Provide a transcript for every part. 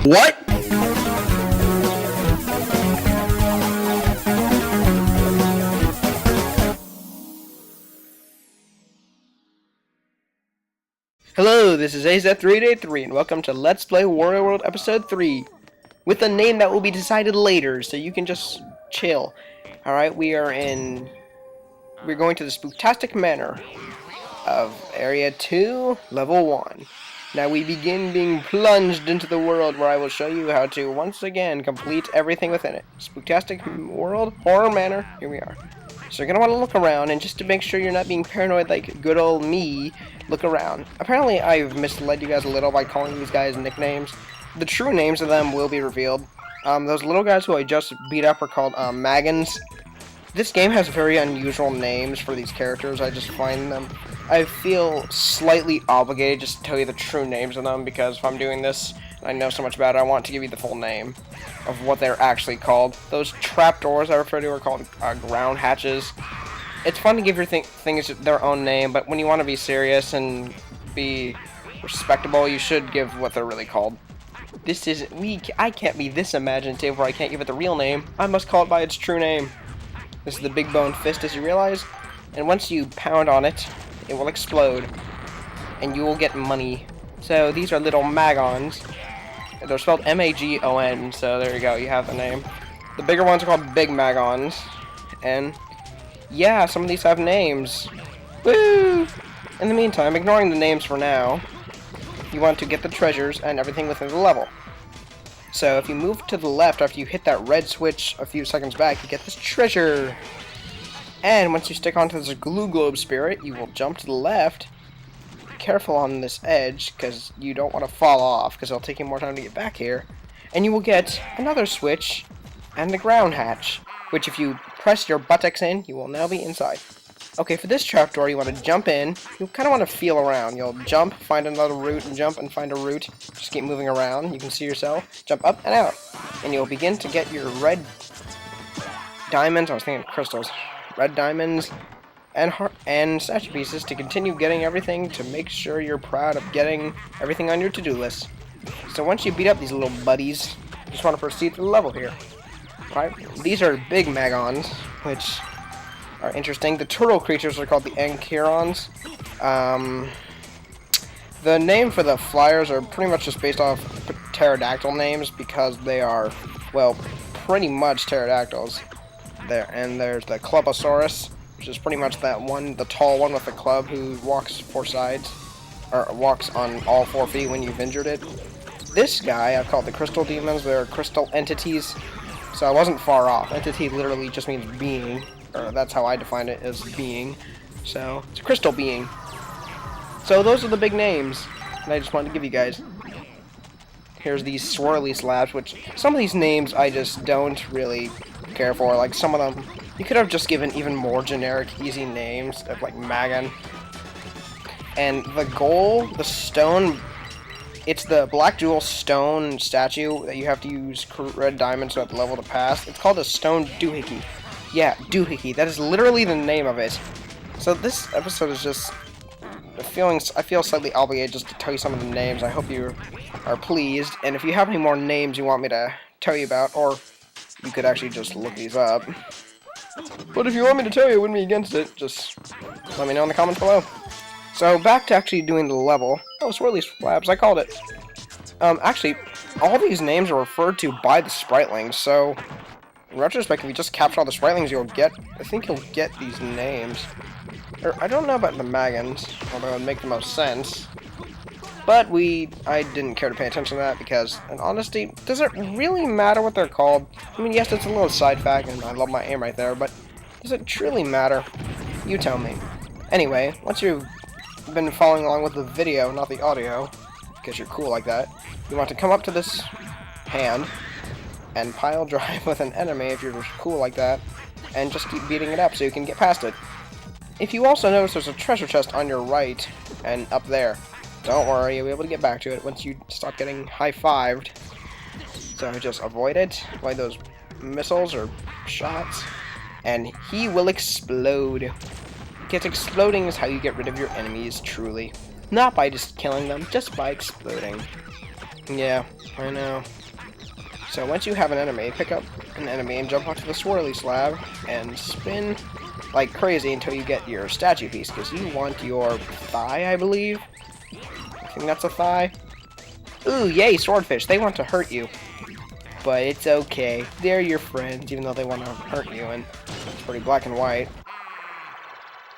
What? Hello, this is AZ383 and welcome to Let's Play Wario World Episode 3 with a name that will be decided later, so you can just chill. Alright, we're going to the Spooktastic Manor of Area 2, Level 1. Now we begin being plunged into the world where I will show you how to, once again, complete everything within it. Spooktastic World, Horror Manor, here we are. So you're going to want to look around, and just to make sure you're not being paranoid like good old me, look around. Apparently I've misled you guys a little by calling these guys nicknames. The true names of them will be revealed. Those little guys who I just beat up are called Magons. This game has very unusual names for these characters. I just find them... I feel slightly obligated just to tell you the true names of them, because if I'm doing this, and I know so much about it, I want to give you the full name of what they're actually called. Those trapdoors I refer to are called ground hatches. It's fun to give your things their own name, but when you want to be serious and be respectable, you should give what they're really called. This isn't... I can't be this imaginative where I can't give it the real name. I must call it by its true name. This is the big bone fist, as you realize, and once you pound on it, it will explode, and you will get money. So these are little Magons. They're spelled M-A-G-O-N, so there you go, you have the name. The bigger ones are called Big Magons, and yeah, some of these have names. Woo! In the meantime, ignoring the names for now, you want to get the treasures and everything within the level. So if you move to the left after you hit that red switch a few seconds back, you get this treasure. And once you stick onto this glue globe spirit, you will jump to the left. Be careful on this edge, because you don't want to fall off, because it'll take you more time to get back here. And you will get another switch and the ground hatch, which if you press your buttocks in, you will now be inside. Okay, for this trapdoor, you want to jump in. You kind of want to feel around. You'll jump, find another route, and jump and find a route. Just keep moving around. You can see yourself. Jump up and out. And you'll begin to get your red diamonds. I was thinking crystals. Red diamonds and statue pieces to continue getting everything, to make sure you're proud of getting everything on your to-do list. So once you beat up these little buddies, you just want to proceed to the level here. Right? These are big Magons, which are interesting. The turtle creatures are called the Ankyrons. The name for the flyers are pretty much just based off pterodactyl names, because they are, well, pretty much pterodactyls. And there's the Clubosaurus, which is pretty much that one, the tall one with the club who walks four sides, or walks on all 4 feet when you've injured it. This guy, I've called the Crystal Demons. They're crystal entities, so I wasn't far off. Entity literally just means being, or that's how I define it, as being. So, it's a crystal being. So those are the big names, and I just wanted to give you guys. Here's these swirly slabs, which some of these names I just don't really care for. Like, some of them, you could have just given even more generic, easy names, of like Magon. And the goal, the stone, it's the black jewel stone statue that you have to use red diamonds at the level to pass. It's called a stone doohickey. Yeah, doohickey. That is literally the name of it. So this episode is just I feel slightly obligated just to tell you some of the names. I hope you are pleased. And if you have any more names you want me to tell you about, or you could actually just look these up. But if you want me to tell you, I wouldn't be against it. Just let me know in the comments below. So back to actually doing the level. Oh, swirly slabs, I called it. Actually, all these names are referred to by the Spritelings, so in retrospect, if you just capture all the Spritelings, I think you'll get these names. I don't know about the Magons, although it would make the most sense. But I didn't care to pay attention to that, because, in honesty, does it really matter what they're called? I mean, yes, it's a little side fact, and I love my aim right there, but does it truly matter? You tell me. Anyway, once you've been following along with the video, not the audio, because you're cool like that, you want to come up to this hand and pile drive with an enemy if you're cool like that, and just keep beating it up so you can get past it. If you also notice there's a treasure chest on your right and up there, don't worry, you'll be able to get back to it once you stop getting high-fived. So just avoid it, avoid those missiles or shots, and he will explode. Because exploding is how you get rid of your enemies, truly. Not by just killing them, just by exploding. Yeah. I know. So once you have an enemy, pick up an enemy and jump onto the swirly slab and spin like crazy until you get your statue piece, because you want your thigh, I believe. I think that's a thigh. Ooh, yay, swordfish. They want to hurt you. But it's okay. They're your friends, even though they want to hurt you, and it's pretty black and white.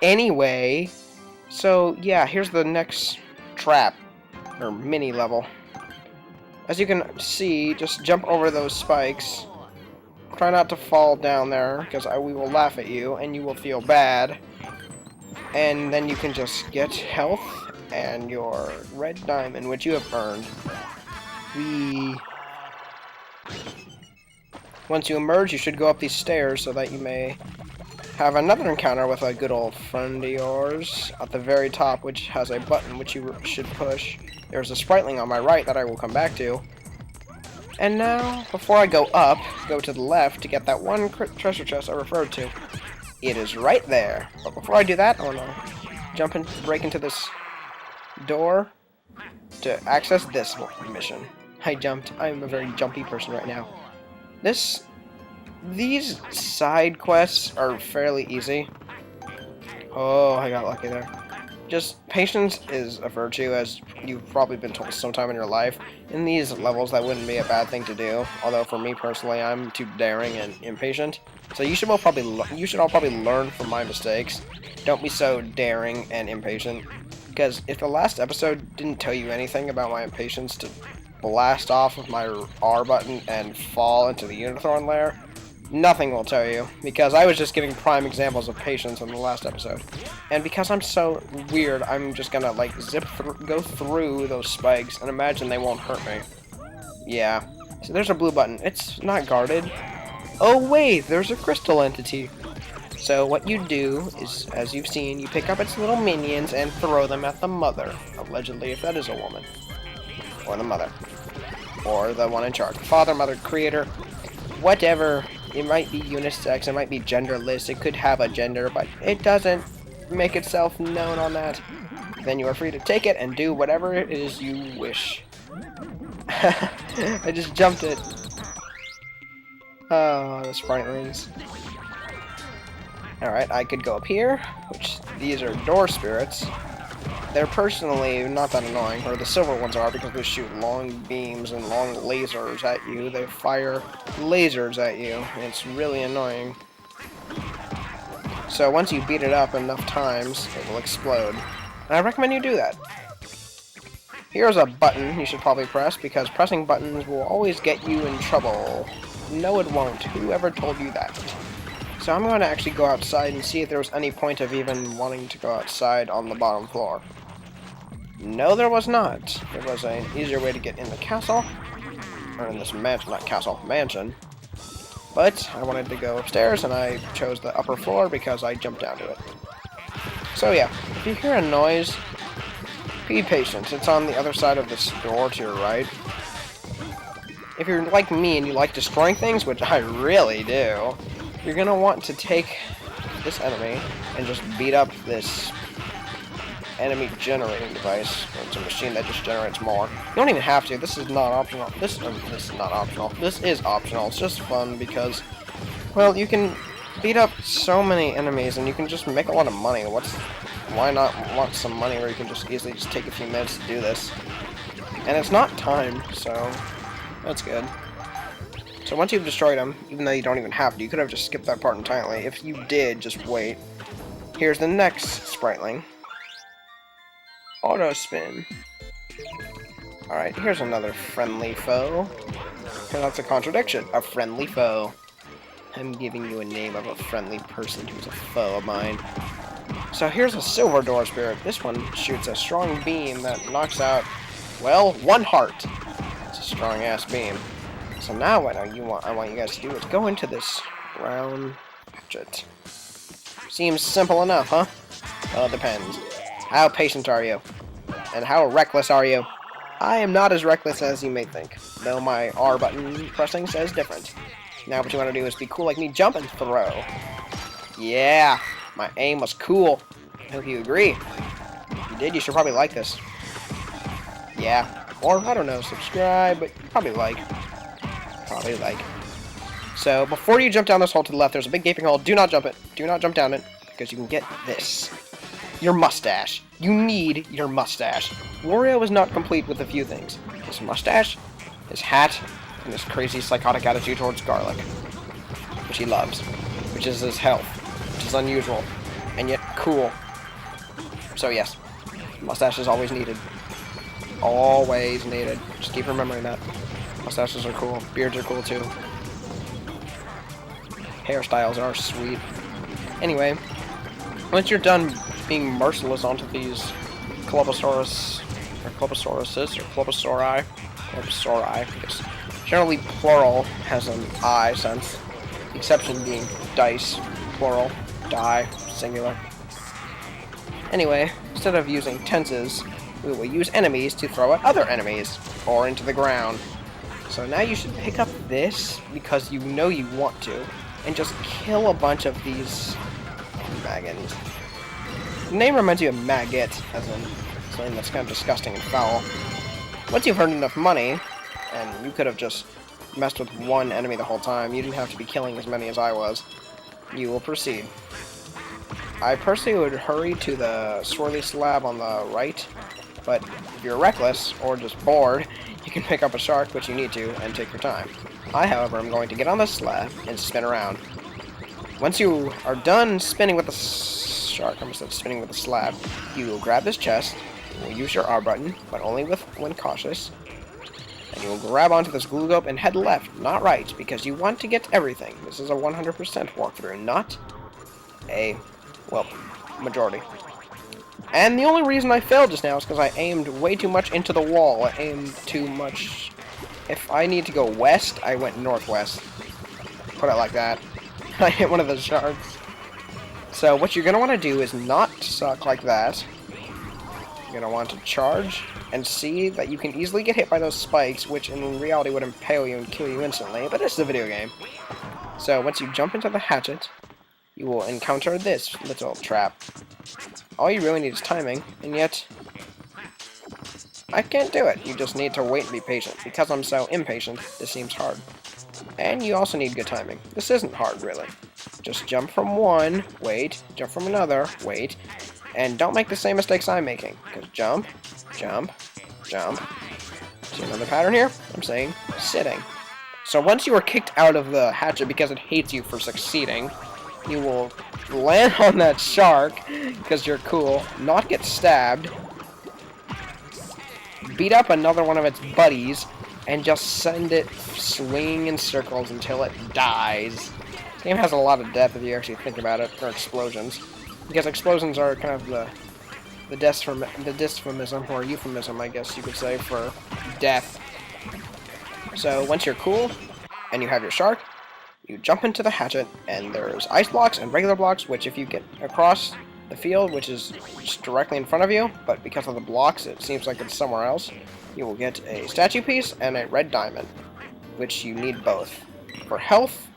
Anyway, so yeah, here's the next trap, or mini level. As you can see, just jump over those spikes. Try not to fall down there, because we will laugh at you, and you will feel bad. And then you can just get health and your red diamond, which you have earned. Once you emerge, you should go up these stairs so that you may have another encounter with a good old friend of yours at the very top, which has a button which you should push. There's a spriteling on my right that I will come back to. And now, before I go up, go to the left to get that one treasure chest I referred to. It is right there. But before I do that, I want to break into this door to access this mission. I jumped. I'm a very jumpy person right now. These side quests are fairly easy. Oh, I got lucky there. Just patience is a virtue, as you've probably been told sometime in your life. In these levels, that wouldn't be a bad thing to do. Although for me personally, I'm too daring and impatient. So you should all probably learn from my mistakes. Don't be so daring and impatient. Because if the last episode didn't tell you anything about my impatience to blast off with my R button and fall into the Unithorn lair, nothing will tell you, because I was just giving prime examples of patience in the last episode. And because I'm so weird, I'm just gonna like go through those spikes and imagine they won't hurt me. Yeah. So there's a blue button. It's not guarded. Oh wait, there's a crystal entity. So what you do is, as you've seen, you pick up its little minions and throw them at the mother. Allegedly, if that is a woman. Or the mother. Or the one in charge. Father, mother, creator. Whatever. It might be unisex, it might be genderless, it could have a gender, but it doesn't make itself known on that. Then you are free to take it and do whatever it is you wish. I just jumped it. Oh, the spritlings. Alright, I could go up here, which these are door spirits. They're personally not that annoying, or the silver ones are, because they shoot long beams and long lasers at you. They fire lasers at you, and it's really annoying. So once you beat it up enough times, it will explode. And I recommend you do that. Here's a button you should probably press, because pressing buttons will always get you in trouble. No, it won't. Whoever told you that? So I'm going to actually go outside and see if there was any point of even wanting to go outside on the bottom floor. No, there was not. There was an easier way to get in the castle. Or in this mansion, not castle, mansion. But I wanted to go upstairs, and I chose the upper floor because I jumped down to it. So yeah, if you hear a noise, be patient. It's on the other side of this door to your right. If you're like me and you like destroying things, which I really do, you're going to want to take this enemy and just beat up this enemy generating device. It's a machine that just generates more. You don't even have to. This is not optional. This is not optional. This is optional. It's just fun because, well, you can beat up so many enemies and you can just make a lot of money. Why not want some money where you can just easily just take a few minutes to do this? And it's not timed, so that's good. So once you've destroyed them, even though you don't even have to, you could have just skipped that part entirely. If you did, just wait. Here's the next spriteling. Auto spin. Alright, here's another friendly foe. And that's a contradiction. A friendly foe. I'm giving you a name of a friendly person who's a foe of mine. So here's a silver door spirit. This one shoots a strong beam that knocks out, well, one heart. It's a strong ass beam. So now what I want you guys to do is go into this round hatchet. Seems simple enough, huh? Well, it depends. How patient are you? And how reckless are you? I am not as reckless as you may think, though my R button pressing says different. Now what you want to do is be cool like me, jump and throw. Yeah, my aim was cool. I hope you agree. If you did, you should probably like this. Yeah. Or, I don't know, subscribe, but probably like. Probably like. So, before you jump down this hole to the left, there's a big gaping hole. Do not jump it. Do not jump down it, because you can get this. Your mustache. You need your mustache. Wario is not complete with a few things. His mustache, his hat, and his crazy psychotic attitude towards garlic. Which he loves. Which is his health. Which is unusual. And yet cool. So yes, mustache is always needed. Always needed. Just keep remembering that. Mustaches are cool. Beards are cool too. Hairstyles are sweet. Anyway, once you're done being merciless onto these Clubosaurus, or Clubosauruses, or Clubosauri, I guess. Generally, plural has an I sense. The exception being dice, plural, die, singular. Anyway, instead of using tenses, we will use enemies to throw at other enemies, or into the ground. So now you should pick up this, because you know you want to, and just kill a bunch of these maggots. The name reminds you of maggot, as in something that's kind of disgusting and foul. Once you've earned enough money, and you could have just messed with one enemy the whole time, you didn't have to be killing as many as I was, you will proceed. I personally would hurry to the swirly slab on the right, but if you're reckless, or just bored, you can pick up a shark, which you need to, and take your time. I, however, am going to get on this slab and spin around. Once you are done spinning with the shark, I almost said spinning with the slab, you will grab this chest, you will use your R button, but only when cautious, and you will grab onto this glue globe and head left, not right, because you want to get everything. This is a 100% walkthrough, not a, well, majority. And the only reason I failed just now is because I aimed way too much into the wall. I aimed too much. If I need to go west, I went northwest. Put it like that. I hit one of the sharks. So what you're going to want to do is not suck like that. You're going to want to charge and see that you can easily get hit by those spikes, which in reality would impale you and kill you instantly, but it's a video game. So once you jump into the hatchet, you will encounter this little trap. All you really need is timing, and yet I can't do it. You just need to wait and be patient. Because I'm so impatient, this seems hard. And you also need good timing. This isn't hard, really. Just jump from one, wait, jump from another, wait, and don't make the same mistakes I'm making. Because jump, jump, jump. See another pattern here? I'm saying sitting. So once you are kicked out of the hatchet because it hates you for succeeding, you will land on that shark, because you're cool, not get stabbed, beat up another one of its buddies, and just send it swinging in circles until it dies. This game has a lot of death if you actually think about it, or explosions. Because explosions are kind of the dysphomism, or euphemism, I guess you could say, for death. So once you're cool, and you have your shark, you jump into the hatchet, and there's ice blocks and regular blocks, which if you get across the field, which is just directly in front of you, but because of the blocks it seems like it's somewhere else, you will get a statue piece and a red diamond, which you need both, for health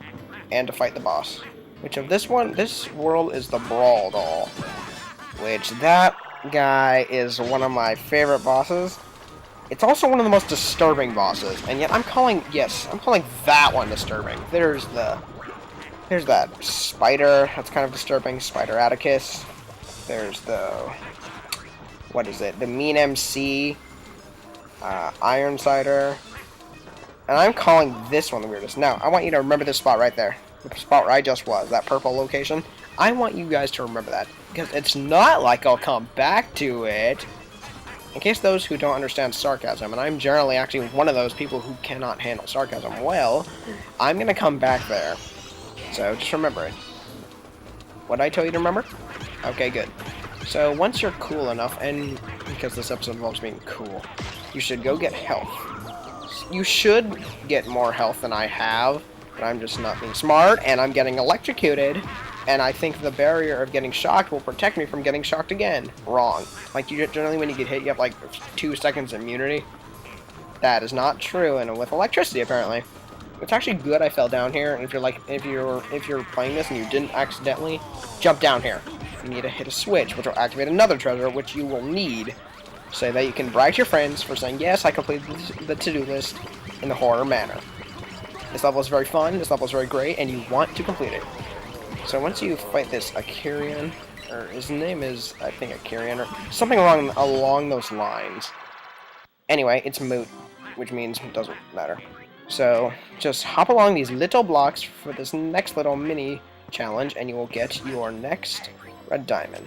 and to fight the boss. Which of this world is the Brawl Doll, which that guy is one of my favorite bosses. It's also one of the most disturbing bosses, and yet I'm calling that one disturbing. There's that spider, that's kind of disturbing, Spider Atticus. There's the Mean MC, Iron Cider, and I'm calling this one the weirdest. Now, I want you to remember this spot right there, the spot where I just was, that purple location. I want you guys to remember that, because it's not like I'll come back to it. In case those who don't understand sarcasm, and I'm generally actually one of those people who cannot handle sarcasm well, I'm going to come back there. So just remember it. What did I tell you to remember? Okay, good. So once you're cool enough, and because this episode involves being cool, you should go get health. You should get more health than I have, but I'm just not being smart, and I'm getting electrocuted. And I think the barrier of getting shocked will protect me from getting shocked again. Wrong. Like, you generally when you get hit, you have like 2 seconds immunity. That is not true, and with electricity apparently. It's actually good I fell down here, and if you're playing this and you didn't accidentally jump down here, you need to hit a switch, which will activate another treasure, which you will need so that you can brag to your friends for saying, yes, I completed the to-do list in the horror manner. This level is very fun, this level is very great, and you want to complete it. So once you fight this Akirian, or his name is, I think, Akirian, or something along those lines. Anyway, it's moot, which means it doesn't matter. So just hop along these little blocks for this next little mini challenge, and you will get your next red diamond.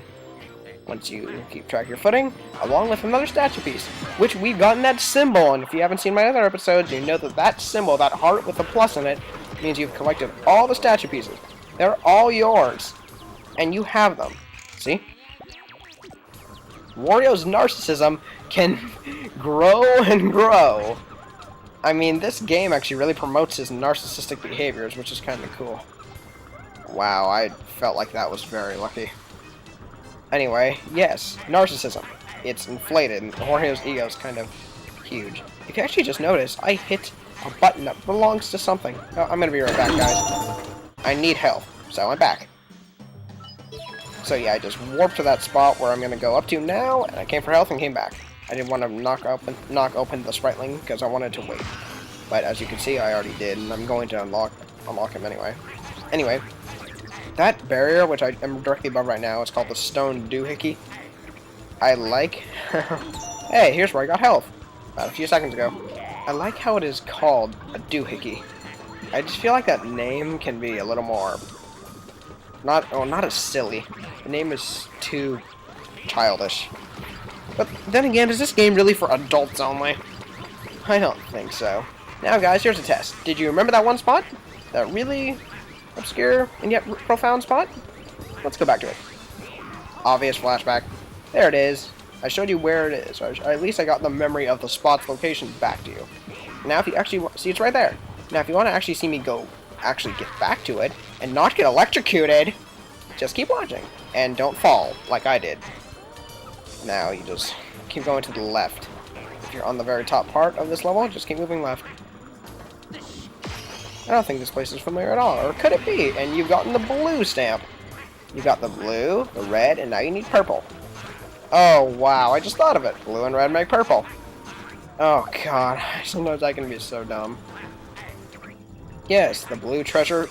Once you keep track of your footing, along with another statue piece, which we've gotten that symbol, and if you haven't seen my other episodes, you know that that symbol, that heart with a plus in it, means you've collected all the statue pieces. They're all yours, and you have them. See? Wario's narcissism can grow and grow. I mean, this game actually really promotes his narcissistic behaviors, which is kind of cool. Wow, I felt like that was very lucky. Anyway, yes, narcissism. It's inflated, and Wario's ego is kind of huge. If you actually just notice, I hit a button that belongs to something. Oh, I'm gonna be right back, guys. I need health, so I'm back. So yeah, I just warped to that spot where I'm gonna go up to now, and I came for health and came back. I didn't want to knock open the spriteling because I wanted to wait. But as you can see, I already did, and I'm going to unlock him anyway. Anyway, that barrier, which I am directly above right now, is called the stone doohickey. I like... Hey, here's where I got health. About a few seconds ago. I like how it is called a doohickey. I just feel like that name can be a little more... not as silly. The name is too childish. But then again, is this game really for adults only? I don't think so. Now guys, here's a test. Did you remember that one spot? That really obscure and yet profound spot? Let's go back to it. Obvious flashback. There it is. I showed you where it is. Or at least I got the memory of the spot's location back to you. Now if you actually see, it's right there. Now if you want to actually see me go actually get back to it and not get electrocuted, just keep watching and don't fall like I did. Now you just keep going to the left. If you're on the very top part of this level, just keep moving left. I don't think this place is familiar at all, or could it be? And you've gotten the blue stamp. You got the blue, the red, and now you need purple. Oh wow, I just thought of it. Blue and red make purple. Oh god, sometimes I can be so dumb. Yes, the blue treasure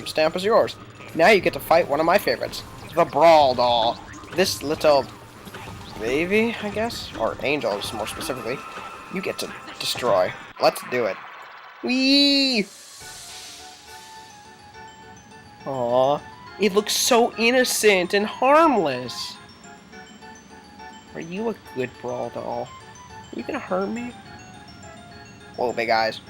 stamp is yours. Now you get to fight one of my favorites, the Brawl Doll. This little baby, I guess, or angels more specifically, you get to destroy. Let's do it. Whee! Aww, it looks so innocent and harmless. Are you a good Brawl Doll? Are you gonna hurt me? Whoa, big eyes.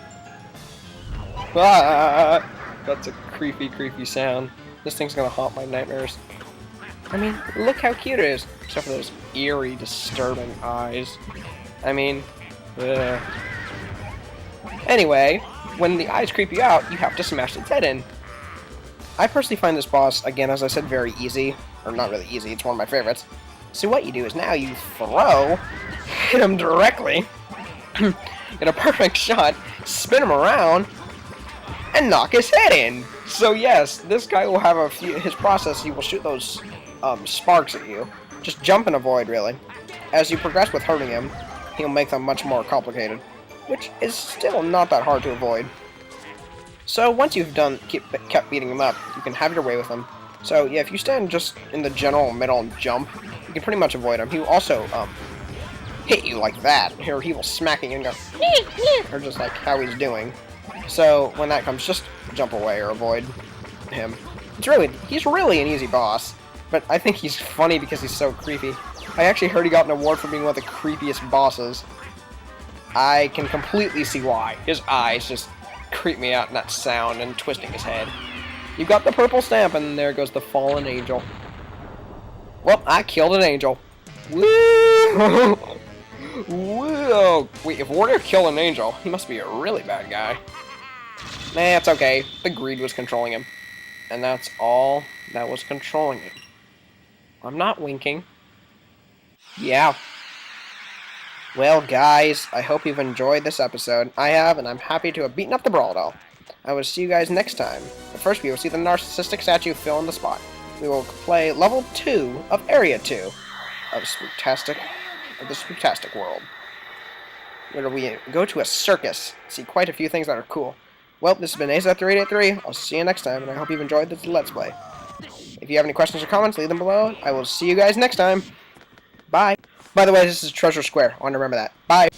Ah, that's a creepy, creepy sound. This thing's gonna haunt my nightmares. I mean, look how cute it is, except for those eerie, disturbing eyes. I mean, ugh. Anyway, when the eyes creep you out, you have to smash its head in. I personally find this boss, again, as I said, very easy. Or not really easy, it's one of my favorites. So what you do is now you hit him directly, get a perfect shot, spin him around, and knock his head in. So yes, this guy will have his process, he will shoot those sparks at you. Just jump and avoid, really. As you progress with hurting him, he'll make them much more complicated, which is still not that hard to avoid. So once you've kept beating him up, you can have your way with him. So yeah, if you stand just in the general middle and jump, you can pretty much avoid him. He will also hit you like that, or he will smack you and go, or just like how he's doing. So when that comes, just jump away or avoid him. He's really an easy boss, but I think he's funny because he's so creepy. I actually heard he got an award for being one of the creepiest bosses. I can completely see why. His eyes just creep me out in that sound and twisting his head. You got the purple stamp, and there goes the fallen angel. Well, I killed an angel. Woo! Whoa! Wait, if Wario killed an angel, he must be a really bad guy. Nah, it's okay. The greed was controlling him. And that's all that was controlling him. I'm not winking. Yeah. Well, guys, I hope you've enjoyed this episode. I have, and I'm happy to have beaten up the Brawl Doll. I will see you guys next time. But first, we will see the narcissistic statue fill in the spot. We will play level 2 of Area 2 of Spooktastic. of the Spooktastic world, where we go to a circus, see quite a few things that are cool. Well, this has been AZ383. I'll see you next time, and I hope you've enjoyed this Let's Play. If you have any questions or comments, leave them below. I will see you guys next time. Bye. By the way, this is Treasure Square. I want to remember that. Bye.